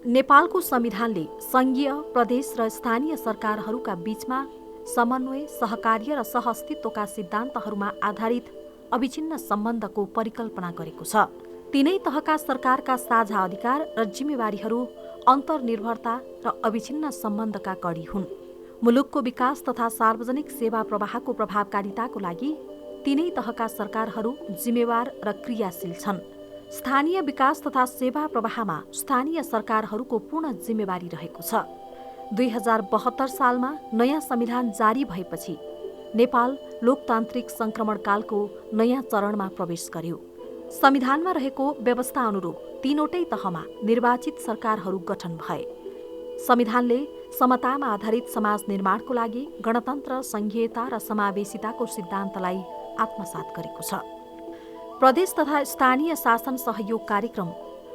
नेपालको संविधानले संघीय, प्रदेश र स्थानीय सरकारहरूका बीचमा समन्वय, सहकार्य र सहअस्तित्वका सिद्धान्तहरूमा आधारित अविछिन्न सम्बन्धको परिकल्पना गरेको छ। तीनै तहका सरकारका साझा अधिकार र जिम्मेवारीहरू अन्तर्निर्भरता र अविछिन्न सम्बन्धका कडी हुन्। मुलुकको विकास तथा सार्वजनिक सेवा प्रवाहको प्रभावकारिताको लागि तीनै तहका सरकारहरू जिम्मेवार र क्रियाशील छन्। स्थानीय विकास तथा सेवा प्रवाहमा स्थानीय सरकारहरूको पूर्ण जिम्मेवारी रहेको छ। 2072 सालमा नयाँ संविधान जारी भएपछि नेपाल लोकतान्त्रिक संक्रमणकालको नयाँ चरणमा प्रवेश गर्यो। संविधानमा रहेको व्यवस्था अनुरूप तीनवटै तहमा निर्वाचित सरकारहरू गठन भए। संविधानले समतामा आधारित समाज निर्माणको लागि गणतन्त्र, संघीयता र समावेशिताको सिद्धान्तलाई आत्मसात गरेको छ। प्रदेश तथा स्थानीय शासन सहयोग कार्यक्रम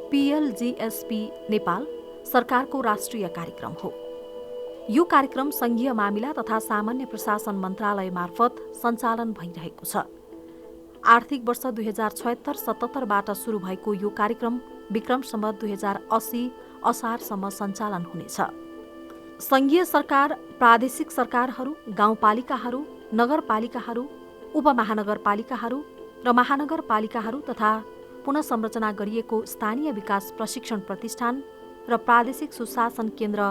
PLGSP नेपाल सरकारको राष्ट्रिय कार्यक्रम हो। यो कार्यक्रम संघीय मामिला तथा सामान्य प्रशासन मन्त्रालय मार्फत सञ्चालन भइरहेको छ। आर्थिक वर्ष 2076-77बाट सुरु भएको यो कार्यक्रम विक्रम सम्वत 2080 असारसम्म सञ्चालन हुनेछ। संघीय सरकार, प्रादेशिक सरकारहरू, गाउँपालिकाहरू, नगरपालिकाहरू, उपमहानगरपालिकाहरू र महानगरपालिकाहरू तथा पुनः संरचना गरिएको स्थानीय विकास प्रशिक्षण प्रतिष्ठान र प्रादेशिक सुशासन केन्द्र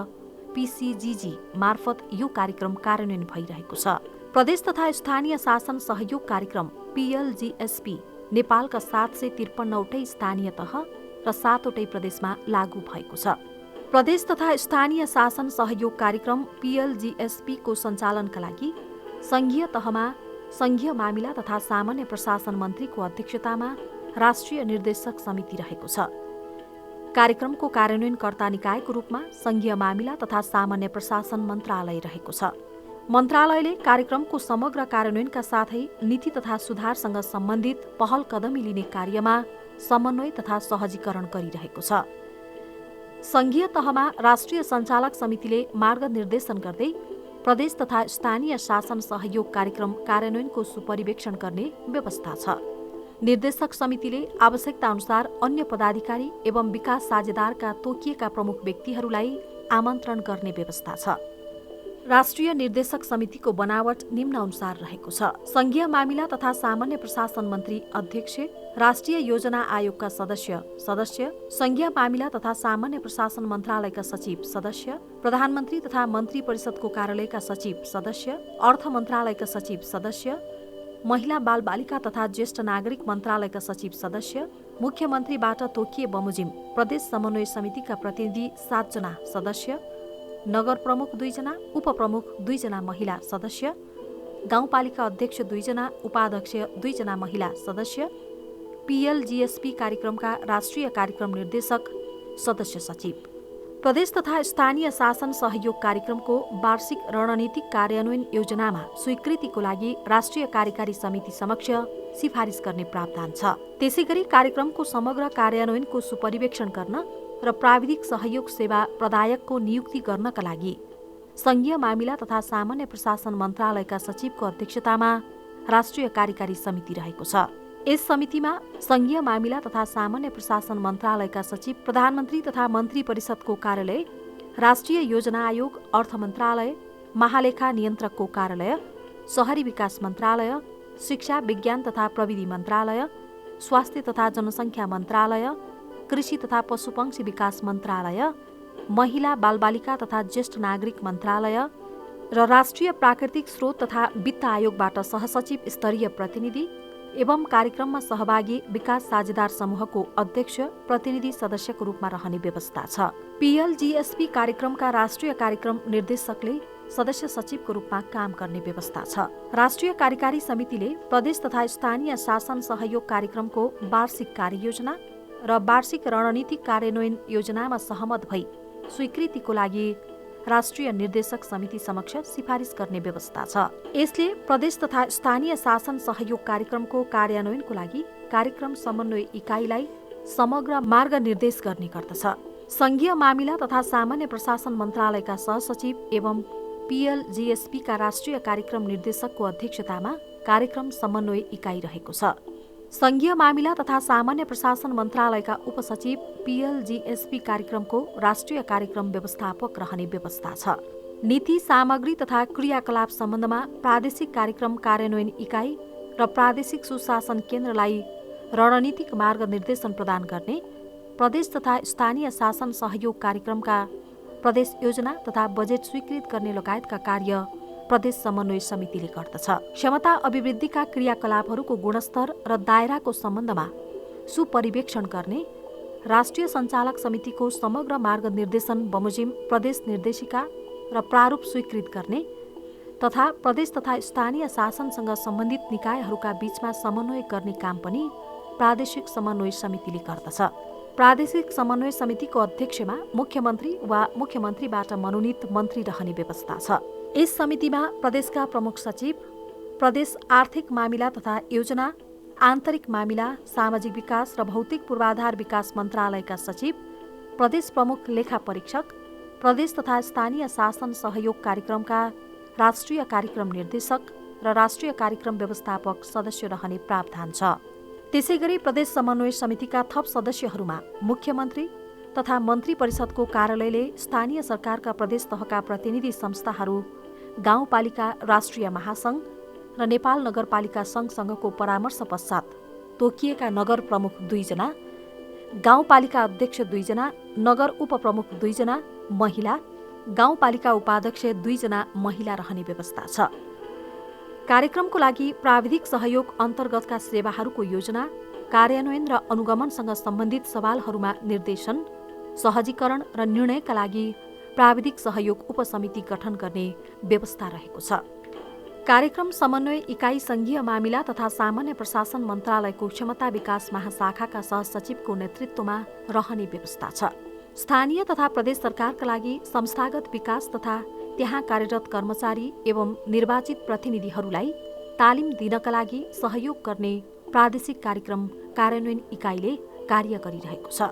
PCGG मार्फत यो कार्यक्रम कार्यान्वयन भइरहेको छ। प्रदेश तथा स्थानीय शासन सहयोग कार्यक्रम PLGSP नेपालका 753वटै स्थानीय तह र 7वटै प्रदेशमा लागू भएको छ। प्रदेश तथा स्थानीय शासन सहयोग कार्यक्रम PLGSP को सञ्चालनका लागि संघीय तहमा संघीय मामिला तथा सामान्य प्रशासन मन्त्रीको अध्यक्षतामा राष्ट्रिय निर्देशक समिति रहेको छ। कार्यक्रमको कार्यान्वयनकर्ता निकायको रूपमा संघीय मामिला तथा सामान्य प्रशासन मन्त्रालय रहेको छ। मन्त्रालयले कार्यक्रमको समग्र कार्यान्वयनका साथै नीति तथा सुधारसँग सम्बन्धित पहल कदमी लिने कार्यमा समन्वय तथा सहजीकरण गरिरहेको छ। संघीय तहमा राष्ट्रिय सञ्चालक समितिले मार्गनिर्देशन गर्दै प्रदेश तथा स्थानीय शासन सहयोग कार्यक्रम कार्यान्वयनको सुपरिवेक्षण गर्ने व्यवस्था छ। निर्देशक समितिले आवश्यकता अनुसार अन्य पदाधिकारी एवं विकास साझेदारका तोकिएका प्रमुख व्यक्तिहरूलाई आमन्त्रण गर्ने व्यवस्था छ। राष्ट्रिय निर्देशक समितिको बनावट निम्न अनुसार रहेको छ। संघीय मामिला तथा सामान्य प्रशासन मन्त्री अध्यक्ष, राष्ट्रिय योजना आयोगका सदस्य, संघीय मामिला तथा सामान्य प्रशासन मन्त्रालयका सचिव सदस्य, प्रधानमन्त्री तथा मन्त्री परिषदको कार्यालयका सचिव सदस्य, अर्थ मन्त्रालयका सचिव सदस्य, महिला बाल बालिका तथा ज्येष्ठ नागरिक मन्त्रालयका सचिव सदस्य, मुख्यमन्त्रीबाट तोकिए बमोजिम प्रदेश समन्वय समितिका प्रतिनिधि 7 जना सदस्य, नगर प्रमुख 2 जना, उपप्रमुख 2 जना महिला सदस्य, गाउँपालिका अध्यक्ष 2 जना, उपाध्यक्ष 2 जना महिला सदस्य, PLGSP कार्यक्रमका राष्ट्रिय कार्यक्रम निर्देशक, सदस्य सचिव। प्रदेश तथा स्थानीय शासन सहयोग कार्यक्रमको वार्षिक रणनीतिक कार्यान्वयन योजनामा स्वीकृतिको लागि राष्ट्रिय कार्यकारी समिति समक्ष सिफारिस गर्ने प्रावधान छ। त्यसैगरी कार्यक्रमको समग्र कार्यान्वयनको सुपरिवेक्षण गर्न र प्राविधिक सहयोग सेवा प्रदायकको नियुक्ति गर्नका लागि संघीय मामिला तथा सामान्य प्रशासन मन्त्रालयका सचिवको अध्यक्षतामा राष्ट्रिय कार्यकारी समिति रहेको छ। यस समितिमा संघीय मामिला तथा सामान्य प्रशासन मन्त्रालयका सचिव, प्रधानमन्त्री तथा मन्त्री परिषदको कार्यालय, राष्ट्रिय योजना आयोग, अर्थ मन्त्रालय, महालेखा नियन्त्रकको कार्यालय, शहरी विकास मन्त्रालय, शिक्षा, विज्ञान तथा प्रविधि मन्त्रालय, स्वास्थ्य तथा जनसङ्ख्या मन्त्रालय, कृषि तथा पशुपक्षी विकास मन्त्रालय, महिला बालबालिका तथा ज्येष्ठ नागरिक मन्त्रालय र राष्ट्रिय प्राकृतिक स्रोत तथा वित्त आयोगबाट सहसचिव स्तरीय प्रतिनिधि एवं कार्यक्रममा सहभागी विकास साझेदार समूहको अध्यक्ष, प्रतिनिधि सदस्यको रूपमा रहने व्यवस्था छ। PLGSP कार्यक्रमका राष्ट्रिय कार्यक्रम निर्देशकले सदस्य सचिवको रूपमा काम गर्ने व्यवस्था छ। राष्ट्रिय कार्यकारी समितिले प्रदेश तथा स्थानीय शासन सहयोग कार्यक्रमको वार्षिक कार्ययोजना र वार्षिक रणनीतिक कार्यान्वयन योजनामा सहमत भई स्वीकृतिको लागि राष्ट्रिय निर्देशक समिति समक्ष सिफारिस गर्ने व्यवस्था छ। यसले प्रदेश तथा स्थानीय शासन सहयोग कार्यक्रमको कार्यान्वयनको लागि कार्यक्रम समन्वय इकाइलाई समग्र मार्गनिर्देश गर्ने गर्दछ। संघीय मामिला तथा सामान्य प्रशासन मन्त्रालयका सहसचिव एवं PLGSP का राष्ट्रिय कार्यक्रम निर्देशकको अध्यक्षतामा कार्यक्रम समन्वय इकाइ रहेको छ। सङ्घीय मामिला तथा सामान्य प्रशासन मन्त्रालयका उपसचिव PLGSP कार्यक्रमको राष्ट्रिय कार्यक्रम व्यवस्थापक रहने व्यवस्था छ। नीति, सामग्री तथा क्रियाकलाप सम्बन्धमा प्रादेशिक कार्यक्रम कार्यान्वयन इकाइ र प्रादेशिक सुशासन केन्द्रलाई रणनीतिक मार्गनिर्देशन प्रदान गर्ने, प्रदेश तथा स्थानीय शासन सहयोग कार्यक्रमका प्रदेश योजना तथा बजेट स्वीकृत गर्ने लगायतका कार्य प्रदेश समन्वय समितिले गर्दछ। क्षमता अभिवृद्धिका क्रियाकलापहरूको गुणस्तर र दायराको सम्बन्धमा सुपरिवेक्षण गर्ने, राष्ट्रिय सञ्चालक समितिको समग्र मार्गनिर्देशन बमोजिम प्रदेश निर्देशिका र प्रारूप स्वीकृत गर्ने तथा प्रदेश तथा स्थानीय शासनसँग सम्बन्धित निकायहरूका बीचमा समन्वय गर्ने काम पनि प्रादेशिक समन्वय समितिले गर्दछ। प्रादेशिक समन्वय समितिको अध्यक्षमा मुख्यमन्त्री वा मुख्यमन्त्रीबाट मनोनित मन्त्री रहने व्यवस्था छ। यस समितिमा प्रदेशका प्रमुख सचिव, प्रदेश आर्थिक मामिला तथा योजना, आन्तरिक मामिला, सामाजिक विकास र भौतिक पूर्वाधार विकास मन्त्रालयका सचिव, प्रदेश प्रमुख लेखा परीक्षक, प्रदेश तथा स्थानीय शासन सहयोग कार्यक्रमका राष्ट्रिय कार्यक्रम निर्देशक र राष्ट्रिय कार्यक्रम व्यवस्थापक सदस्य रहने प्रावधान छ। त्यसैगरी प्रदेश समन्वय समितिका थप सदस्यहरूमा मुख्यमन्त्री तथा मन्त्री परिषदको कार्यालयले स्थानीय सरकारका प्रदेश तहका प्रतिनिधि संस्थाहरू, गाउँपालिका राष्ट्रिय महासङ्घ र नेपाल नगरपालिका सङ्घसँगको परामर्श पश्चात तोकिएका नगर प्रमुख 2 जना, गाउँपालिका अध्यक्ष 2 जना, नगर उपप्रमुख 2 जना महिला, गाउँपालिका उपाध्यक्ष 2 जना महिला रहने व्यवस्था छ। कार्यक्रमको लागि प्राविधिक सहयोग अन्तर्गतका सेवाहरूको योजना, कार्यान्वयन र अनुगमनसँग सम्बन्धित सवालहरूमा निर्देशन, सहजीकरण र निर्णयका लागि प्राविधिक सहयोग उपसमिति गठन गर्ने व्यवस्था रहेको छ। कार्यक्रम समन्वय इकाइ सङ्घीय मामिला तथा सामान्य प्रशासन मन्त्रालयको क्षमता विकास महाशाखाका सहसचिवको नेतृत्वमा रहने व्यवस्था छ। स्थानीय तथा प्रदेश सरकारका लागि संस्थागत विकास तथा त्यहाँ कार्यरत कर्मचारी एवं निर्वाचित प्रतिनिधिहरूलाई तालिम दिनका लागि सहयोग गर्ने प्रादेशिक कार्यक्रम कार्यान्वयन इकाइले कार्य गरिरहेको छ।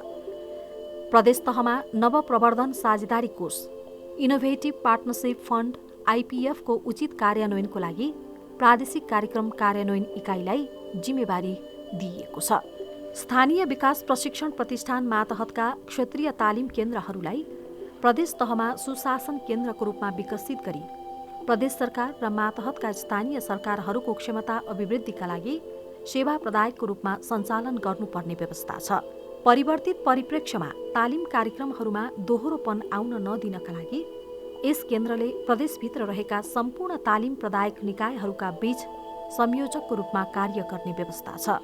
प्रदेश तहमा नवप्रवर्धन साझेदारी कोष, इनोभेटिभ पार्टनरसिप फन्ड IPF को उचित कार्यान्वयनको लागि प्रादेशिक कार्यक्रम कार्यान्वयन इकाइलाई जिम्मेवारी दिइएको छ। स्थानीय विकास प्रशिक्षण प्रतिष्ठान मातहतका क्षेत्रीय तालिम केन्द्रहरूलाई प्रदेश तहमा सुशासन केन्द्रको रूपमा विकसित गरी प्रदेश सरकार र मातहतका स्थानीय सरकारहरूको क्षमता अभिवृद्धिका लागि सेवा प्रदायकको रूपमा सञ्चालन गर्नुपर्ने व्यवस्था छ। परिवर्तित परिप्रेक्ष्यमा तालिम कार्यक्रमहरूमा दोहोरोपन आउन नदिनका लागि यस केन्द्रले प्रदेशभित्र रहेका सम्पूर्ण तालिम प्रदायक निकायहरूका बीच संयोजकको रूपमा कार्य गर्ने व्यवस्था छ।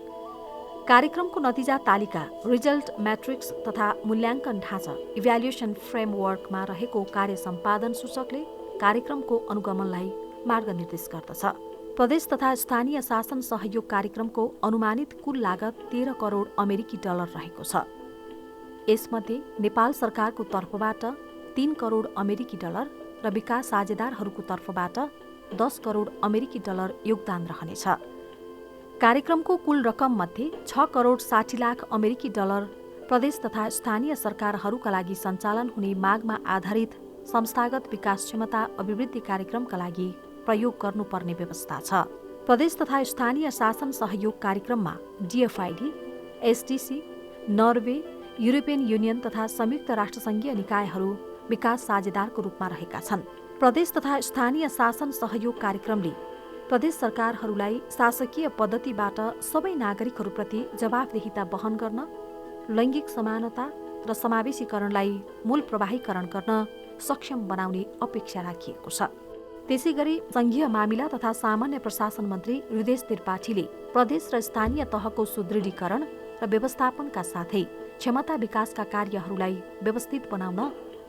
कार्यक्रमको नतिजा तालिका, रिजल्ट म्याट्रिक्स तथा मूल्याङ्कन ढाँचा इभ्यालुएसन फ्रेमवर्कमा रहेको कार्य सम्पादन सूचकले कार्यक्रमको अनुगमनलाई मार्गनिर्देश गर्दछ। प्रदेश तथा स्थानीय शासन सहयोग कार्यक्रमको अनुमानित कुल लागत 13 करोड अमेरिकी डलर रहेको छ। यसमध्ये नेपाल सरकारको तर्फबाट 3 करोड अमेरिकी डलर र विकास साझेदारहरूको तर्फबाट 10 करोड अमेरिकी डलर योगदान रहनेछ। कार्यक्रमको कुल रकम मध्ये 6 करोड 60 लाख अमेरिकी डलर प्रदेश तथा स्थानीय सरकारहरूका लागि सञ्चालन हुने मागमा आधारित संस्थागत विकास क्षमता अभिवृद्धि कार्यक्रमका लागि प्रयोग गर्नुपर्ने व्यवस्था छ। प्रदेश तथा स्थानीय शासन सहयोग कार्यक्रममा DFID, SDC, Norway, European union तथा संयुक्त राष्ट्रसङ्घीय निकायहरू विकास साझेदारको रूपमा रहेका छन्। प्रदेश तथा स्थानीय शासन सहयोग कार्यक्रमले प्रदेश सरकारहरूलाई शासकीय पद्धतिबाट सबै नागरिकहरूप्रति जवाफदेहिता वहन गर्न, लैङ्गिक समानता र समावेशीकरणलाई मूल प्रवाहीकरण गर्न सक्षम बनाउने अपेक्षा राखिएको छ। त्यसैगरी सङ्घीय मामिला तथा सामान्य प्रशासन मन्त्री हृदेश त्रिपाठीले प्रदेश र स्थानीय तहको सुदृढीकरण र व्यवस्थापनका साथै क्षमता विकासका कार्यहरूलाई व्यवस्थित बनाउन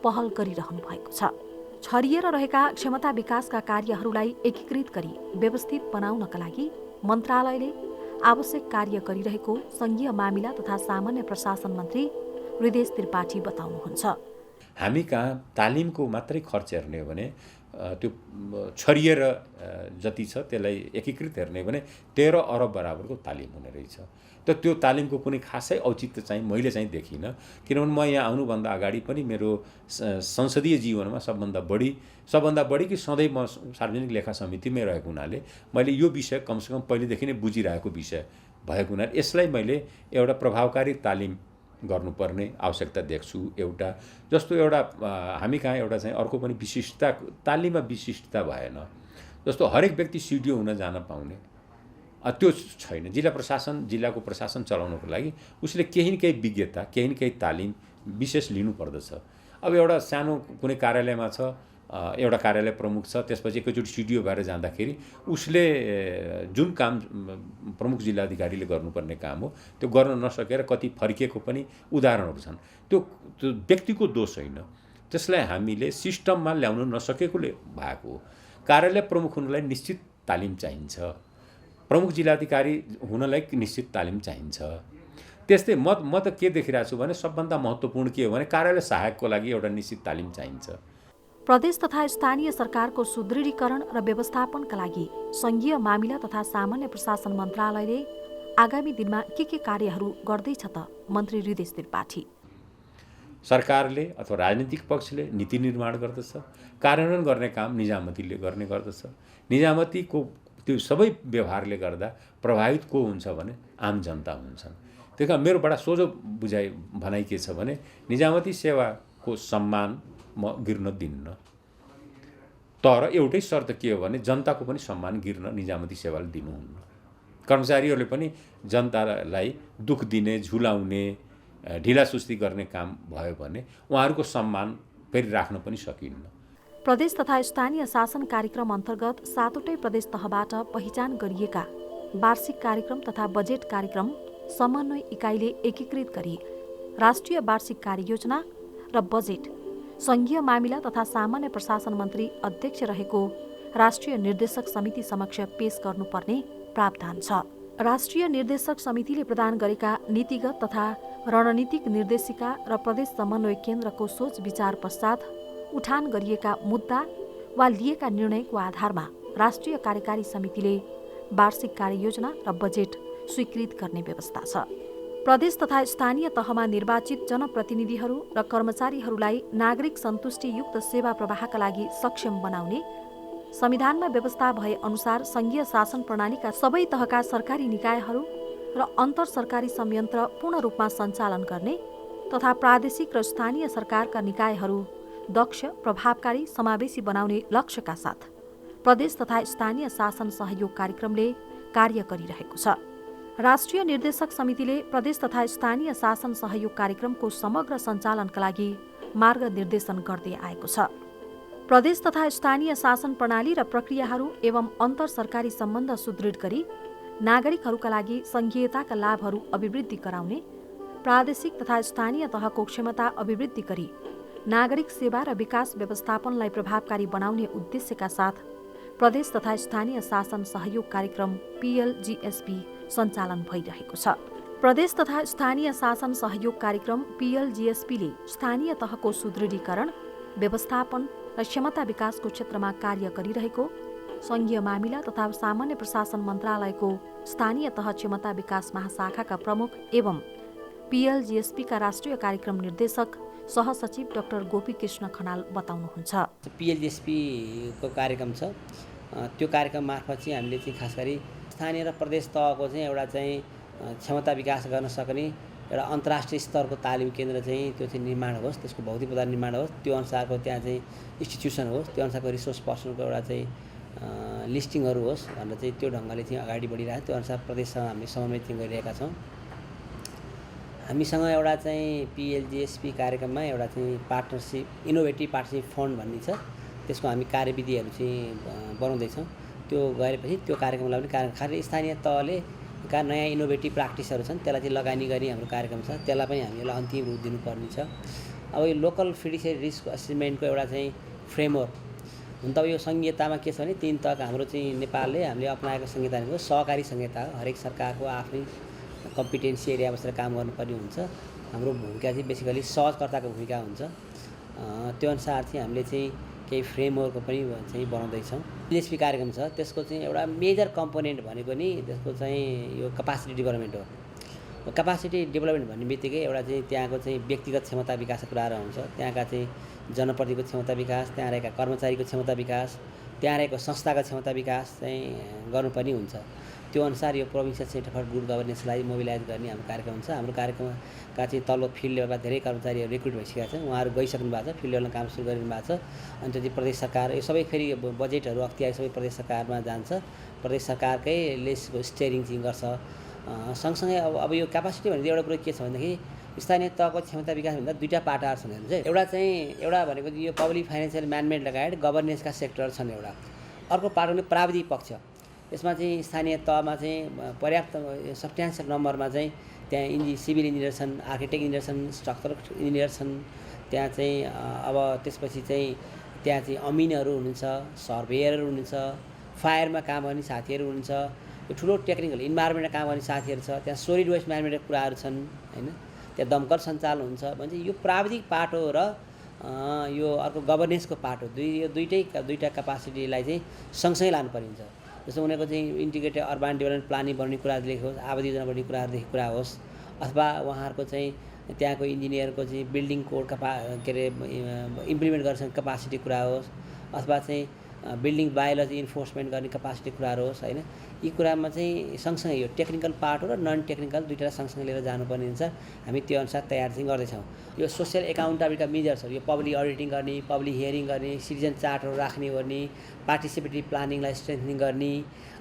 पहल गरिरहनु भएको छ। छरिएर रहेका क्षमता विकासका कार्यहरूलाई एकीकृत गरी व्यवस्थित बनाउनका लागि मन्त्रालयले आवश्यक कार्य गरिरहेको सङ्घीय मामिला तथा सामान्य प्रशासन मन्त्री हृदेश त्रिपाठी बताउनुहुन्छ। हामी कहाँ तालिमको मात्रै खर्च हेर्ने हो भने त्यो छरिएर जति छ त्यसलाई एकीकृत हेर्ने भने 13 अरब बराबरको तालिम हुने रहेछ। त त्यो तालिमको कुनै खासै औचित्य चाहिँ मैले चाहिँ देखिनँ, किनभने म यहाँ आउनुभन्दा अगाडि पनि मेरो संसदीय जीवनमा सबभन्दा बढी कि सधैँ म सार्वजनिक लेखा समितिमै रहेको हुनाले मैले यो विषय कमसेकम पहिलेदेखि नै बुझिरहेको विषय भएको हुनाले यसलाई मैले एउटा प्रभावकारी तालिम गर्नुपर्ने आवश्यकता देख्छु। एउटा जस्तो एउटा हामी कहाँ एउटा चाहिँ अर्को पनि विशिष्टता, तालिममा विशिष्टता भएन। जस्तो हरेक व्यक्ति सिडिओ हुन जान पाउने त्यो छैन। जिल्लाको प्रशासन चलाउनको लागि उसले केही न केही विज्ञता, केही न केही तालिम विशेष लिनुपर्दछ। अब एउटा सानो कुनै कार्यालयमा छ, एउटा कार्यालय प्रमुख छ, त्यसपछि एकैचोटि सिडिओ भएर जाँदाखेरि उसले जुन काम प्रमुख जिल्लाधिकारीले गर्नुपर्ने काम हो त्यो गर्न नसकेर कति फर्किएको पनि उदाहरणहरू छन्। त्यो व्यक्तिको दोष होइन, त्यसलाई हामीले सिस्टममा ल्याउन नसकेकोले भएको हो। कार्यालय प्रमुख हुनलाई निश्चित तालिम चाहिन्छ, प्रमुख जिल्लाधिकारी हुनलाई निश्चित तालिम चाहिन्छ। त्यस्तै म त के देखिरहेको छु भने सबभन्दा महत्त्वपूर्ण के हो भने कार्यालय सहायकको लागि एउटा निश्चित तालिम चाहिन्छ। प्रदेश तथा स्थानीय सरकारको सुदृढीकरण र व्यवस्थापनका लागि सङ्घीय मामिला तथा सामान्य प्रशासन मन्त्रालयले आगामी दिनमा के कार्यहरू गर्दैछ त मन्त्री हृदेश त्रिपाठी? सरकारले अथवा राजनीतिक पक्षले नीति निर्माण गर्दछ, कार्यान्वयन गर्ने काम निजामतीले गर्ने गर्दछ। निजामतीको त्यो सबै व्यवहारले गर्दा प्रभावित को हुन्छ भने आम जनता हुन्छन्। त्यही कारण मेरो बडा सोझो भनाइ के छ भने निजामती सेवाको सम्मान म गिर्न दिन्न, तर एउटै शर्त के हो भने जनताको पनि सम्मान गिर्न निजामती सेवाले दिनुहुन्न। कर्मचारीहरूले पनि जनतालाई दुख दिने, झुलाउने, ढिलासुस्ती गर्ने काम भयो भने उहाँहरूको सम्मान फेरि राख्न पनि सकिन्न। प्रदेश तथा स्थानीय शासन कार्यक्रम अन्तर्गत 7वटै प्रदेश तहबाट पहिचान गरिएका वार्षिक कार्यक्रम तथा बजेट कार्यक्रम समन्वय इकाइले एकीकृत गरी राष्ट्रिय वार्षिक कार्ययोजना र बजेट सङ्घीय मामिला तथा सामान्य प्रशासन मन्त्री अध्यक्ष रहेको राष्ट्रिय निर्देशक समिति समक्ष पेश गर्नुपर्ने प्रावधान छ। राष्ट्रिय निर्देशक समितिले प्रदान गरेका नीतिगत तथा रणनीतिक निर्देशिका र प्रदेश समन्वय केन्द्रको सोच विचार पश्चात उठान गरिएका मुद्दा वा लिएका निर्णयको आधारमा राष्ट्रिय कार्यकारी समितिले वार्षिक कार्ययोजना र बजेट स्वीकृत गर्ने व्यवस्था छ। प्रदेश तथा स्थानीय तहमा निर्वाचित जनप्रतिनिधिहरू र कर्मचारीहरूलाई नागरिक सन्तुष्टियुक्त सेवा प्रवाहका लागि सक्षम बनाउने, संविधानमा व्यवस्था भए अनुसार सङ्घीय शासन प्रणालीका सबै तहका सरकारी निकायहरू र अन्तर सरकारी संयन्त्र पूर्ण रूपमा सञ्चालन गर्ने तथा प्रादेशिक र स्थानीय सरकारका निकायहरू दक्ष, प्रभावकारी, समावेशी बनाउने लक्ष्यका साथ प्रदेश तथा स्थानीय शासन सहयोग कार्यक्रमले कार्य गरिरहेको छ। राष्ट्रिय निर्देशक समितिले प्रदेश तथा स्थानीय शासन सहयोग कार्यक्रमको समग्र सञ्चालनका लागि मार्गनिर्देशन गर्दै आएको छ। प्रदेश तथा स्थानीय शासन प्रणाली र प्रक्रियाहरू एवं अन्तर सरकारी सम्बन्ध सुदृढ गरी नागरिकहरूका लागि सङ्घीयताका लाभहरू अभिवृद्धि गराउने, प्रादेशिक तथा स्थानीय तहको क्षमता अभिवृद्धि गरी नागरिक सेवा र विकास व्यवस्थापनलाई प्रभावकारी बनाउने उद्देश्यका साथ प्रदेश तथा स्थानीय शासन सहयोग कार्यक्रम PLGSP सञ्चालन भइरहेको छ। प्रदेश तथा स्थानीय शासन सहयोग कार्यक्रम PLGSPले स्थानीय तहको सुदृढीकरण, व्यवस्थापन र क्षमता विकासको क्षेत्रमा कार्य गरिरहेको सङ्घीय मामिला तथा सामान्य प्रशासन मन्त्रालयको स्थानीय तह क्षमता विकास महाशाखाका प्रमुख एवं PLGSPका राष्ट्रिय कार्यक्रम निर्देशक सहसचिव डाक्टर गोपीकृष्ण खनाल बताउनुहुन्छ। PLGSPको कार्यक्रम छ, त्यो कार्यक्रम मार्फत चाहिँ हामीले चाहिँ खास गरी स्थानीय र प्रदेश तहको चाहिँ एउटा चाहिँ क्षमता विकास गर्न सक्ने एउटा अन्तर्राष्ट्रिय स्तरको तालिम केन्द्र चाहिँ त्यो चाहिँ निर्माण होस्, त्यसको भौतिक पदार्थ निर्माण होस्, त्यो अनुसारको त्यहाँ चाहिँ इन्स्टिट्युसन होस्, त्यो अनुसारको रिसोर्स पर्सनको एउटा चाहिँ लिस्टिङहरू होस् भनेर चाहिँ त्यो ढङ्गले चाहिँ अगाडि बढिरहेको, त्यो अनुसार प्रदेशसँग हामीले समन्वय चाहिँ गरिरहेका छौँ। हामीसँग एउटा चाहिँ PLGSP कार्यक्रममा एउटा चाहिँ पार्टनरसिप, इनोभेटिभ पार्टनरसिप फन्ड भन्ने छ, त्यसको हामी कार्यविधिहरू चाहिँ बनाउँदैछौँ। त्यो गरेपछि त्यो कार्यक्रमलाई पनि खालि स्थानीय तहले नयाँ इनोभेटिभ प्र्याक्टिसहरू छन् त्यसलाई चाहिँ लगानी गरी हाम्रो कार्यक्रम छ, त्यसलाई पनि हामीलाई अन्तिम रूप दिनुपर्ने छ। अब यो लोकल फिडुसियरी रिस्क असेसमेन्टको एउटा चाहिँ फ्रेमवर्क हुन त अब यो संहितामा के छ भने 3 तहको हाम्रो चाहिँ नेपालले हामीले अपनाएको संहिता भनेको सहकारी संहिता हो। हरेक सरकारको आफ्नै कम्पिटेन्सी एरिया बसेर काम गर्नुपर्ने हुन्छ। हाम्रो भूमिका चाहिँ बेसिकली सहजकर्ताको भूमिका हुन्छ। त्यो अनुसार चाहिँ हामीले चाहिँ केही फ्रेमवर्कको पनि चाहिँ बनाउँदैछौँ। जिएसपी कार्यक्रम छ, त्यसको चाहिँ एउटा मेजर कम्पोनेन्ट भनेको नि त्यसको चाहिँ यो क्यापासिटी डेभलपमेन्ट हो। क्यापासिटी डेभलपमेन्ट भन्ने बित्तिकै एउटा चाहिँ त्यहाँको चाहिँ व्यक्तिगत क्षमता विकासको कुराहरू हुन्छ, त्यहाँका चाहिँ जनप्रतिको क्षमता विकास, त्यहाँ रहेका कर्मचारीको क्षमता विकास, त्यहाँ रहेको संस्थाको क्षमता विकास चाहिँ गर्नुपर्ने हुन्छ। त्यो अनुसार यो प्रोभिन्सियल सेन्टर फर गुड गभर्नेन्सलाई मोबिलाइज गर्ने हाम्रो कार्यक्रम हुन्छ। हाम्रो कार्यक्रमका चाहिँ तल्लो फिल्ड लेभलमा धेरै कर्मचारीहरू रिक्रुट भइसकेका छन्, उहाँहरू गइसक्नु भएको छ, फिल्ड लेभलमा काम सुरु गरिनु भएको छ। अनि त्यो चाहिँ प्रदेश सरकार यो सबै फेरि बजेटहरू अख्तियार सबै प्रदेश सरकारमा जान्छ, प्रदेश सरकारकैले स्टेयरिङ चाहिँ गर्छ। सँगसँगै अब यो क्यापासिटी भनेको एउटा कुरो के छ भनेदेखि स्थानीय तहको क्षमता विकास भन्दा दुईवटा पाटाहरू छन् हेर्नु चाहिँ। एउटा भनेको यो पब्लिक फाइनेन्सियल म्यानेजमेन्ट लगायत गभर्नेन्सका सेक्टर छन् एउटा। अर्को पाटो भने प्राविधिक पक्ष, यसमा चाहिँ स्थानीय तहमा चाहिँ पर्याप्त सब्स्ट्यान्सियल नम्बरमा चाहिँ त्यहाँ सिभिल इन्जिनियर छन्, आर्किटेक्ट इन्जिनियर छन्, स्ट्रक्चरल इन्जिनियर छन्, त्यहाँ चाहिँ अब त्यसपछि चाहिँ त्यहाँ चाहिँ अमिनहरू हुनुहुन्छ, सर्भेयरहरू हुनुहुन्छ, फायरमा काम गर्ने साथीहरू हुनुहुन्छ, यो ठुलो टेक्निकल इन्भाइरोमेन्टमा काम गर्ने साथीहरू छ, त्यहाँ सोलिड वेस्ट म्यानेजमेन्टका कुराहरू छन् होइन, त्यहाँ दमकल सञ्चालन हुन्छ भने यो प्राविधिक पाटो र यो अर्को गभर्नेन्सको पाटो दुईवटा क्यापासिटीलाई चाहिँ सँगसँगै लानुपर्ने हुन्छ। जस्तो उनीहरूको चाहिँ इन्टिग्रेटेड अर्बान डेभलपमेन्ट प्लानिङ बनाउने कुराहरूदेखि होस्, आवास योजना बनाउने कुराहरूदेखि कुरा होस्, अथवा उहाँहरूको चाहिँ त्यहाँको इन्जिनियरको चाहिँ बिल्डिङ कोड के अरे इम्प्लिमेन्ट गर्ने क्यापासिटी कुरा होस्, अथवा चाहिँ बिल्डिङ बायोलोजी इन्फोर्समेन्ट गर्ने क्यापासिटी कुराहरू होस् होइन, यी कुरामा चाहिँ सँगसँगै यो टेक्निकल पार्ट हो र नन टेक्निकल दुईवटा सँगसँगै लिएर जानुपर्ने हुन्छ। हामी त्यो अनुसार तयार चाहिँ गर्दैछौँ। यो सोसियल एकाउन्टेबिलिटीका मेजर्सहरू, यो पब्लिक अडिटिङ गर्ने, पब्लिक हियरिङ गर्ने, सिटिजन चार्टहरू राख्ने गर्ने, पार्टिसिपेटिभ प्लानिङलाई स्ट्रेन्थनिङ गर्ने,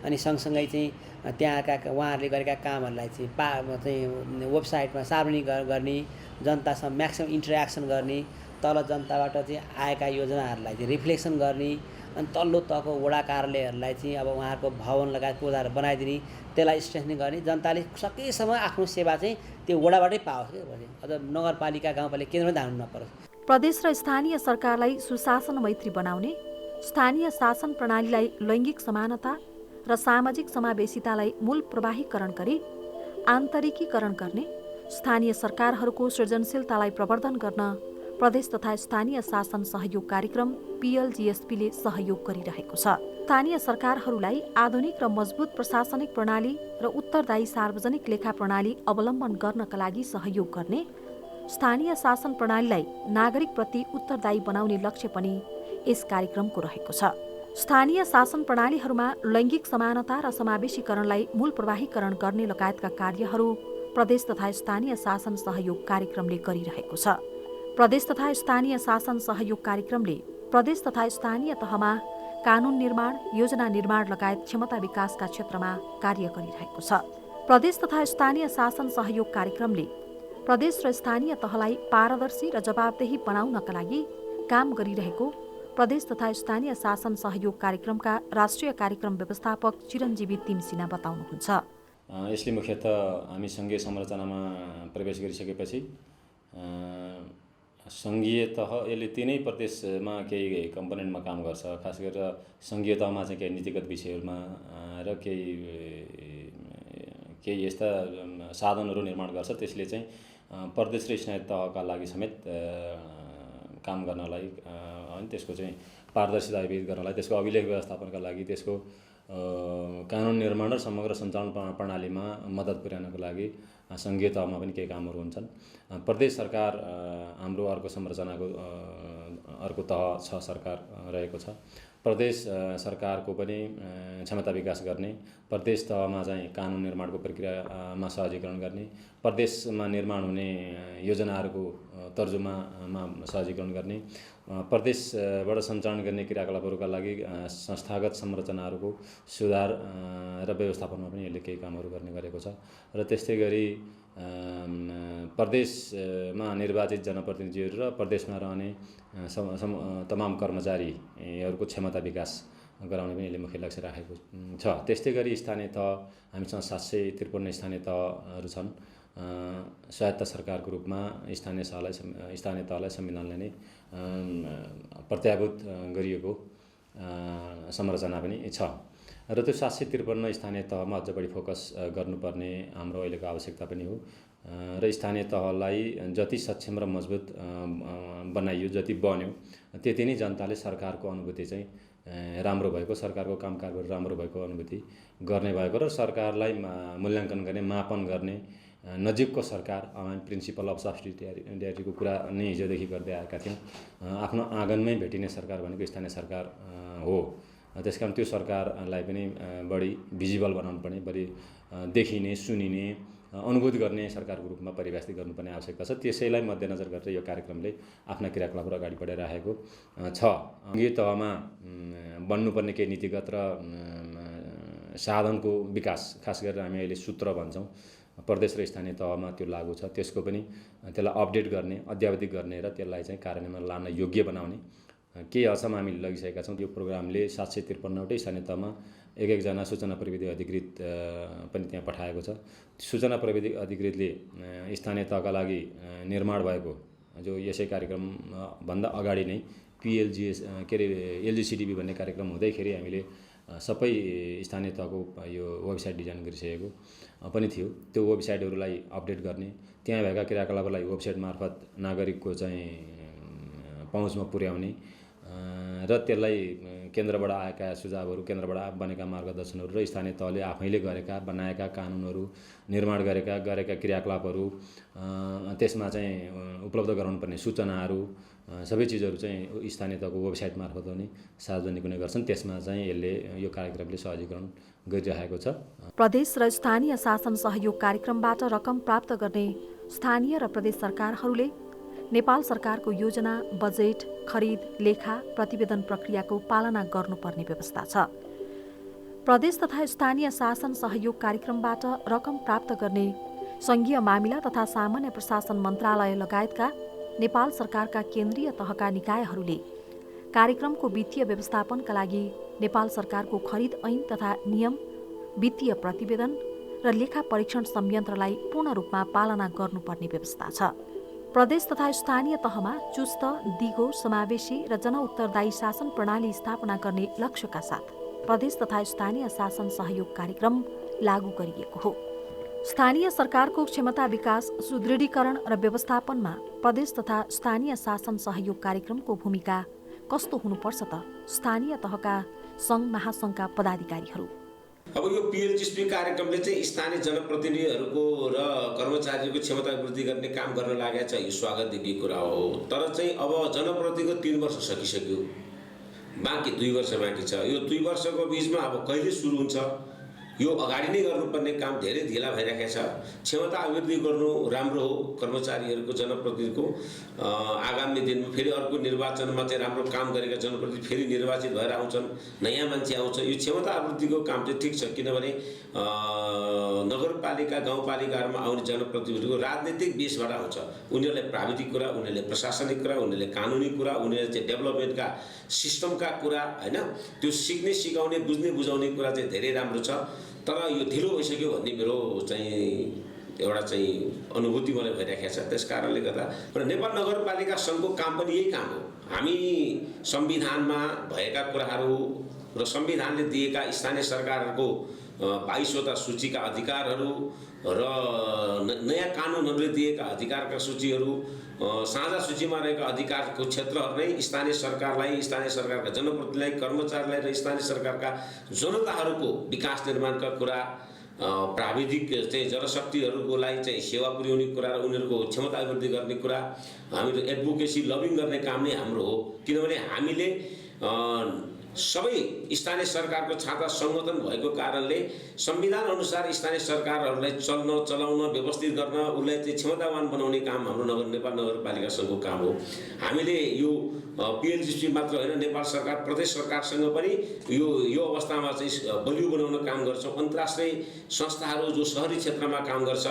अनि सँगसँगै चाहिँ त्यहाँका उहाँहरूले गरेका कामहरूलाई चाहिँ वेबसाइटमा सार्वजनिक गर्ने, जनतासँग म्याक्सिमम इन्टरेक्सन गर्ने, तल जनताबाट चाहिँ आएका योजनाहरूलाई चाहिँ रिफ्लेक्सन गर्ने, अनि तल्लो तहको वडा कार्यालयहरूलाई चाहिँ अब उहाँहरूको भवन लगायत पूजाहरू बनाइदिने, त्यसलाई स्ट्रेन्थनिङ गर्ने, जनताले सकेसम्म आफ्नो सेवा चाहिँ त्यो वडाबाटै पाओस् क्या, अझ नगरपालिका गाउँपालिका केन्द्रमा धान्नु नपरोस्। प्रदेश र स्थानीय सरकारलाई सुशासन मैत्री बनाउने, स्थानीय शासन प्रणालीलाई लैङ्गिक समानता र सामाजिक समावेशितालाई मूल प्रवाहीकरण गरी आन्तरिकीकरण गर्ने, स्थानीय सरकारहरूको सृजनशीलतालाई प्रवर्धन गर्न प्रदेश तथा स्थानीय शासन सहयोग कार्यक्रम PLGSPले सहयोग गरिरहेको छ। स्थानीय सरकारहरूलाई आधुनिक र मजबुत प्रशासनिक प्रणाली र उत्तरदायी सार्वजनिक लेखा प्रणाली अवलम्बन गर्नका लागि सहयोग गर्ने, स्थानीय शासन प्रणालीलाई नागरिकप्रति उत्तरदायी बनाउने लक्ष्य पनि यस कार्यक्रमको रहेको छ। स्थानीय शासन प्रणालीहरूमा लैङ्गिक समानता र समावेशीकरणलाई मूल प्रवाहीकरण गर्ने लगायतका कार्यहरू प्रदेश तथा स्थानीय शासन सहयोग कार्यक्रमले गरिरहेको छ। प्रदेश तथा स्थानीय शासन सहयोग कार्यक्रमले प्रदेश तथा स्थानीय तहमा कानुन निर्माण, योजना निर्माण लगायत क्षमता विकासका क्षेत्रमा कार्य गरिरहेको छ। प्रदेश तथा स्थानीय शासन सहयोग कार्यक्रमले प्रदेश र स्थानीय तहलाई पारदर्शी र जवाबदेही बनाउनका लागि काम गरिरहेको प्रदेश तथा स्थानीय शासन सहयोग कार्यक्रमका राष्ट्रिय कार्यक्रम व्यवस्थापक चिरञ्जीवी तिमसिना बताउनुहुन्छ। यसले मुख्यतः हामी सङ्घीय संरचनामा प्रवेश गरिसकेपछि सङ्घीय तह यसले तिनै प्रदेशमा केही कम्पोनेन्टमा काम गर्छ, खास गरेर सङ्घीय तहमा चाहिँ केही नीतिगत विषयहरूमा र केही यस्ता साधनहरू निर्माण गर्छ, त्यसले चाहिँ प्रदेश र स्थानीय तहका लागि समेत काम गर्नलाई अनि त्यसको चाहिँ पारदर्शिता विहित गर्नलाई, त्यसको अभिलेख व्यवस्थापनका लागि, त्यसको कानुन निर्माण र समग्र सञ्चालन प्रणालीमा मद्दत पुर्याउनको लागि सङ्घीय तहमा पनि केही कामहरू हुन्छन्। प्रदेश सरकार हाम्रो अर्को संरचनाको अर्को तह छ, सरकार रहेको छ। प्रदेश सरकारको पनि क्षमता विकास गर्ने, प्रदेश तहमा चाहिँ कानुन निर्माणको प्रक्रियामा सहजीकरण गर्ने, प्रदेशमा निर्माण हुने योजनाहरूको तर्जुमामा सहजीकरण गर्ने, प्रदेशबाट सञ्चालन गर्ने क्रियाकलापहरूका लागि संस्थागत संरचनाहरूको सुधार र व्यवस्थापनमा पनि यसले केही कामहरू गर्ने गरेको छ। र त्यस्तै गरी प्रदेशमा निर्वाचित जनप्रतिनिधिहरू र प्रदेशमा रहने तमाम कर्मचारीहरूको क्षमता विकास गराउने पनि यसले मुख्य लक्ष्य राखेको छ। त्यस्तै गरी स्थानीय तह हामीसँग 753 स्थानीय तहहरू छन्। स्वायत्त सरकारको रूपमा स्थानीय तहलाई संविधानले नै प्रत्याभूत गरिएको संरचना पनि छ। र त्यो 753 स्थानीय तहमा अझ बढी फोकस गर्नुपर्ने हाम्रो अहिलेको आवश्यकता पनि हो र स्थानीय तहलाई जति सक्षम र मजबुत बनाइयो, जति बन्यो, त्यति नै जनताले सरकारको अनुभूति चाहिँ राम्रो भएको, सरकारको कामकाजहरू राम्रो भएको अनुभूति गर्ने भएको र सरकारलाई मूल्याङ्कन गर्ने, मापन गर्ने नजिकको सरकार, प्रिन्सिपल अफ सब्सिडियरीको कुरा नै हिजोदेखि गर्दै आएका थियौँ। आफ्नो आँगनमै भेटिने सरकार भनेको स्थानीय सरकार हो। त्यसकारण त्यो सरकारलाई पनि बढी भिजिबल बनाउनु पर्ने, बढी देखिने, सुनिने, अनुभूत गर्ने सरकारको रूपमा परिभाषित गर्नुपर्ने आवश्यकता छ। त्यसैलाई मध्यनजर गरेर यो कार्यक्रमले आफ्ना क्रियाकलापहरू अगाडि बढाइरहेको छ। यो तहमा बन्नुपर्ने केही नीतिगत र साधनको विकास, खास गरेर हामी अहिले सूत्र भन्छौँ, प्रदेश र स्थानीय तहमा त्यो लागू छ। त्यसको पनि त्यसलाई अपडेट गर्ने, अद्यावधिक गर्ने र त्यसलाई चाहिँ कार्यान्वयनमा लान योग्य बनाउने केही हदसम्म हामीले लगिसकेका छौँ। यो प्रोग्रामले 753वटै स्थानीय तहमा एक-एकजना सूचना प्रविधि अधिकृत पनि त्यहाँ पठाएको छ। सूचना प्रविधि अधिकृतले स्थानीय तहका लागि निर्माण भएको जो यसै कार्यक्रमभन्दा अगाडि नै एलजिसिडिबी भन्ने कार्यक्रम हुँदैखेरि हामीले सबै स्थानीय तहको यो वेबसाइट डिजाइन गरिसकेको पनि थियो। त्यो वेबसाइटहरूलाई अपडेट गर्ने, त्यहाँ भएका क्रियाकलापलाई वेबसाइट मार्फत नागरिकको चाहिँ पहुँचमा पुर्याउने र त्यसलाई केन्द्रबाट आएका सुझावहरू, केन्द्रबाट बनेका मार्गदर्शनहरू र स्थानीय तहले आफैले गरेका, बनाएका कानुनहरू, निर्माण गरेका क्रियाकलापहरू, त्यसमा चाहिँ उपलब्ध गराउनुपर्ने सूचनाहरू, सबै चिजहरू चाहिँ स्थानीय तहको वेबसाइट मार्फत पनि सार्वजनिक हुने गर्छन्। त्यसमा चाहिँ यसले यो कार्यक्रमले सहजीकरण गरिरहेको छ। प्रदेश र स्थानीय शासन सहयोग कार्यक्रमबाट रकम प्राप्त गर्ने स्थानीय र प्रदेश सरकारहरूले नेपाल सरकारको योजना, बजेट, खरिद, लेखा, प्रतिवेदन प्रक्रियाको पालना गर्नुपर्ने व्यवस्था छ। प्रदेश तथा स्थानीय शासन सहयोग कार्यक्रमबाट रकम प्राप्त गर्ने सङ्घीय मामिला तथा सामान्य प्रशासन मन्त्रालय लगायतका नेपाल सरकारका केन्द्रीय तहका निकायहरूले कार्यक्रमको वित्तीय व्यवस्थापनका लागि नेपाल सरकारको खरिद ऐन तथा नियम, वित्तीय प्रतिवेदन र लेखा परीक्षण संयन्त्रलाई पूर्ण रूपमा पालना गर्नुपर्ने व्यवस्था छ। प्रदेश तथा स्थानीय तहमा चुस्त, दिगो, समावेशी र जनउत्तरदायी शासन प्रणाली स्थापना गर्ने लक्ष्यका साथ प्रदेश तथा स्थानीय शासन सहयोग कार्यक्रम लागू गरिएको हो। स्थानीय सरकारको क्षमता विकास, सुदृढीकरण र व्यवस्थापनमा प्रदेश तथा स्थानीय शासन सहयोग कार्यक्रमको भूमिका कस्तो हुनुपर्छ त स्थानीय तहका सङ्घ महासङ्घका पदाधिकारीहरू। अब यो पिएलजिएसपी कार्यक्रमले चाहिँ स्थानीय जनप्रतिनिधिहरूको र कर्मचारीहरूको क्षमता वृद्धि गर्ने काम गर्न लागेको छ। यो स्वागतयोग्य कुरा हो। तर चाहिँ अब जनप्रतिनिधिको 3 वर्ष सकिसक्यो, बाँकी 2 वर्ष बाँकी छ। यो 2 वर्षको बिचमा अब कहिले सुरु हुन्छ, यो अगाडि नै गर्नुपर्ने काम धेरै ढिला भइरहेको छ। क्षमता अभिवृद्धि गर्नु राम्रो हो। कर्मचारीहरूको, जनप्रतिनिधिको आगामी दिनमा फेरि अर्को निर्वाचनमा चाहिँ राम्रो काम गरेका जनप्रतिनिधि फेरि निर्वाचित भएर आउँछन्, नयाँ मान्छे आउँछ। यो क्षमता अभिवृद्धिको काम चाहिँ ठिक छ, किनभने नगरपालिका, गाउँपालिकाहरूमा आउने जनप्रतिनिधिको राजनीतिक बेसबाट आउँछ। उनीहरूलाई प्राविधिक कुरा, उनीहरूले प्रशासनिक कुरा, उनीहरूले कानुनी कुरा, उनीहरूले चाहिँ डेभलपमेन्टका सिस्टमका कुरा, होइन, त्यो सिक्ने, सिकाउने, बुझ्ने, बुझाउने कुरा चाहिँ धेरै राम्रो छ। तर यो ढिलो भइसक्यो भन्ने मेरो चाहिँ एउटा चाहिँ अनुभूति मलाई भइरहेको छ। त्यस कारणले गर्दा नेपाल नगरपालिका सङ्घको काम पनि यही काम हो। हामी संविधानमा भएका कुराहरू र संविधानले दिएका स्थानीय सरकारहरूको 22वटा सूचीका अधिकारहरू र नयाँ कानुनहरूले दिएका अधिकारका सूचीहरू, साझा सूचीमा रहेका अधिकारको क्षेत्रहरू नै स्थानीय सरकारलाई, स्थानीय सरकारका जनप्रतिनिधिलाई, कर्मचारीलाई र स्थानीय सरकारका जनताहरूको विकास निर्माणका कुरा, प्राविधिक चाहिँ जनशक्तिहरूको लागि चाहिँ सेवा पुर्याउने कुरा र उनीहरूको क्षमता अभिवृद्धि गर्ने कुरा, हामीहरू एडभोकेसी, लबिङ गर्ने काम नै हाम्रो हो। किनभने हामीले सबै स्थानीय सरकारको छाता संगठन भएको कारणले संविधान अनुसार स्थानीय सरकारहरूलाई चलाउन, व्यवस्थित गर्न, उसलाई चाहिँ क्षमतावान बनाउने काम हाम्रो नेपाल नगरपालिका सङ्घको काम हो। हामीले यो पिएलजिएसपी मात्र होइन, नेपाल सरकार, प्रदेश सरकारसँग पनि यो अवस्थामा चाहिँ बलियो बनाउन काम गर्छौँ। अन्तर्राष्ट्रिय संस्थाहरू जो शहरी क्षेत्रमा काम गर्छ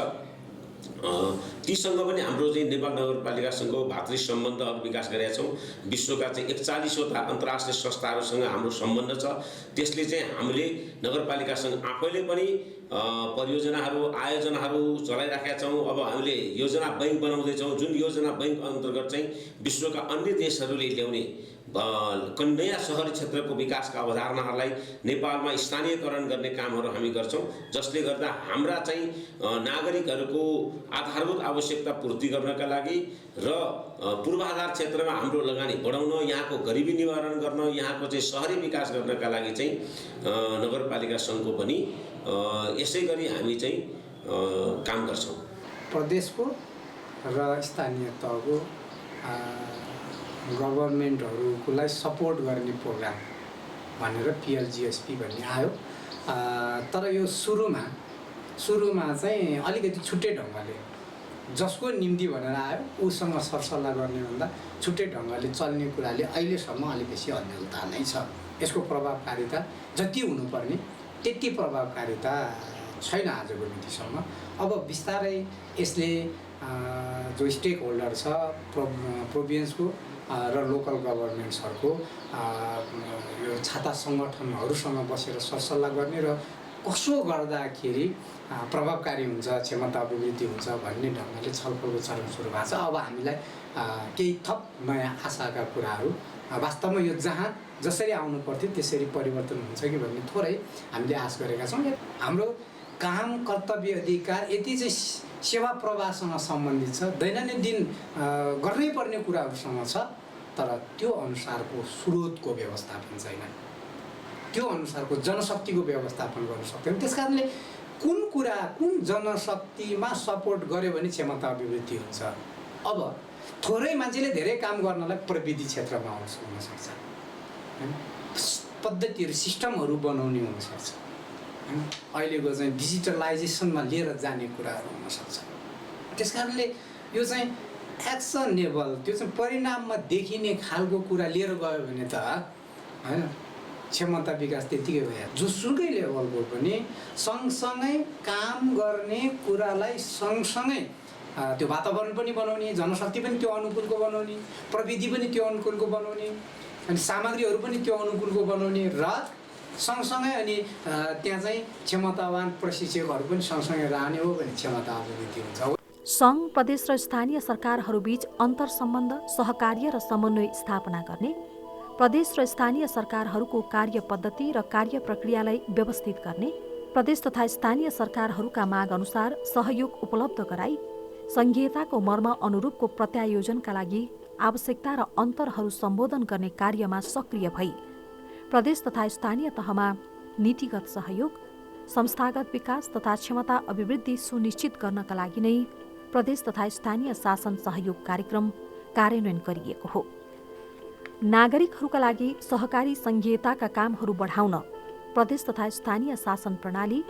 तीसँग पनि हाम्रो चाहिँ नेपाल नगरपालिकासँगको भातृ सम्बन्धहरू विकास गरेका छौँ। विश्वका चाहिँ 41वटा अन्तर्राष्ट्रिय संस्थाहरूसँग हाम्रो सम्बन्ध छ। त्यसले चाहिँ हामीले नगरपालिकासँग आफैले पनि परियोजनाहरू, आयोजनाहरू चलाइराखेका छौँ। अब हामीले योजना बैङ्क बनाउँदैछौँ, जुन योजना बैङ्क अन्तर्गत चाहिँ विश्वका अन्य देशहरूले ल्याउने नयाँ सहरी क्षेत्रको विकासका अवधारणाहरूलाई नेपालमा स्थानीयकरण गर्ने कामहरू हामी गर्छौँ, जसले गर्दा हाम्रा चाहिँ नागरिकहरूको आधारभूत आवश्यकता पूर्ति गर्नका लागि र पूर्वाधार क्षेत्रमा हाम्रो लगानी बढाउन, यहाँको गरिबी निवारण गर्न, यहाँको चाहिँ सहरी विकास गर्नका लागि चाहिँ नगरपालिका सङ्घको पनि यसै गरी हामी चाहिँ काम गर्छौँ। प्रदेशको र स्थानीय तहको गभर्मेन्टहरूलाई सपोर्ट गर्ने प्रोग्राम भनेर पिएलजिएसपी भन्ने आयो। तर यो सुरुमा चाहिँ अलिकति छुट्टै ढङ्गले जसको निम्ति भनेर आयो उसँग सरसल्लाह गर्ने भन्दा छुट्टै ढङ्गले चल्ने कुराले अहिलेसम्म अलि बेसी अन्यलता नै छ। यसको प्रभावकारिता जति हुनुपर्ने त्यति प्रभावकारिता छैन आजको मितिसम्म। अब बिस्तारै यसले जो स्टेक होल्डर छ प्रोभिन्सको र लोकल गभर्मेन्ट्सहरूको यो छाता सङ्गठनहरूसँग बसेर सरसल्लाह गर्ने र कसो गर्दाखेरि प्रभावकारी हुन्छ, क्षमता अभिवृद्धि हुन्छ भन्ने ढङ्गले छलफलको चरण सुरु भएको छ। अब हामीलाई केही थप नयाँ आशाका कुराहरू वास्तवमा यो जहाँ जसरी आउनु पर्थ्यो त्यसरी परिवर्तन हुन्छ कि भन्ने थोरै हामीले आश गरेका छौँ। हाम्रो काम, कर्तव्य, अधिकार यति चाहिँ सेवा प्रवाहसँग सम्बन्धित छ, दैनन्दिन दिन गर्नै पर्ने कुराहरूसँग छ, तर त्यो अनुसारको स्रोतको व्यवस्थापन छैन, त्यो अनुसारको जनशक्तिको व्यवस्थापन गर्न सक्दैन। त्यस कारणले कुन जनशक्तिमा सपोर्ट गर्यो भने क्षमता अभिवृद्धि हुन्छ। अब थोरै मान्छेले धेरै काम गर्नलाई प्रविधि क्षेत्रमा हुनसक्छ, पद्धतिहरू सिस्टमहरू बनाउने हुनसक्छ, अहिलेको चाहिँ डिजिटलाइजेसनमा लिएर जाने कुराहरू हुनसक्छ। त्यस कारणले यो चाहिँ एक्सनेबल, त्यो चाहिँ परिणाममा देखिने खालको कुरा लिएर गयो भने त होइन क्षमता विकास त्यतिकै भयो। जोसुकै लेभलको पनि सँगसँगै काम गर्ने कुरालाई सँगसँगै त्यो वातावरण पनि बनाउने, जनशक्ति पनि त्यो अनुकूलको बनाउने, प्रविधि पनि त्यो अनुकूलको बनाउने, अनि सामग्रीहरू पनि त्यो अनुकूलको बनाउने र सँगसँगै अनि त्यहाँ चाहिँ क्षमतावान प्रशिक्षकहरू पनि सँगसँगै रहने हो भने क्षमता अभिवृद्धि हुन्छ। सङ्घ, प्रदेश र स्थानीय सरकारहरूबीच अन्तर सम्बन्ध, सहकार्य र समन्वय स्थापना गर्ने, प्रदेश र स्थानीय सरकारहरूको कार्य पद्धति र कार्य प्रक्रियालाई व्यवस्थित गर्ने, प्रदेश तथा स्थानीय सरकारहरूका माग अनुसार सहयोग उपलब्ध गराई सङ्घीयताको मर्म अनुरूपको प्रत्यायोजनका लागि आवश्यकता र अन्तरहरू सम्बोधन गर्ने कार्यमा सक्रिय भई प्रदेश तथा स्थानीय तहमा नीतिगत सहयोग, संस्थागत विकास तथा क्षमता अभिवृद्धि सुनिश्चित गर्नका लागि नै प्रदेश तथा स्थानीय शासन सहयोग कार्यक्रम कार्यान्वयन गरिएको हो। नागरिकहरूका लागि सहकारी सङ्घीयताका कामहरू बढाउन प्रदेश तथा स्थानीय शासन प्रणाली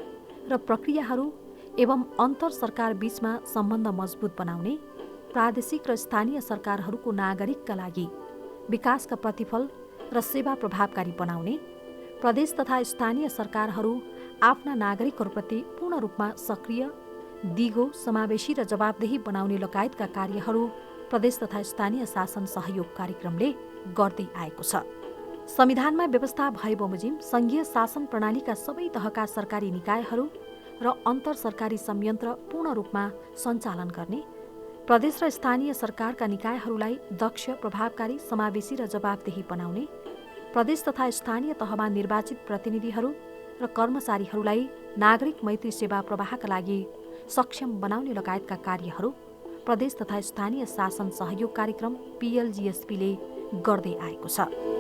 र प्रक्रियाहरू एवं अन्तर सरकार बीचमा सम्बन्ध मजबुत बनाउने, प्रादेशिक र स्थानीय सरकारहरूको नागरिकका लागि विकासका प्रतिफल र सेवा प्रभावकारी बनाउने, प्रदेश तथा स्थानीय सरकारहरू आफ्ना नागरिकहरूप्रति पूर्ण रूपमा सक्रिय, दिगो, समावेशी र जवाबदेही बनाउने लगायतका कार्यहरू प्रदेश तथा स्थानीय शासन सहयोग कार्यक्रमले गर्दै आएको छ। संविधानमा व्यवस्था भए बमोजिम सङ्घीय शासन प्रणालीका सबै तहका सरकारी निकायहरू र अन्तर सरकारी संयन्त्र पूर्ण रूपमा सञ्चालन गर्ने, प्रदेश र स्थानीय सरकारका निकायहरूलाई दक्ष, प्रभावकारी, समावेशी र जवाबदेही बनाउने, प्रदेश तथा स्थानीय तहमा निर्वाचित प्रतिनिधिहरू र कर्मचारीहरूलाई नागरिक मैत्री सेवा प्रवाहका लागि सक्षम बनाउने लगायतका कार्यहरू प्रदेश तथा स्थानीय शासन सहयोग कार्यक्रम पिएलजिएसपीले गर्दै आएको छ।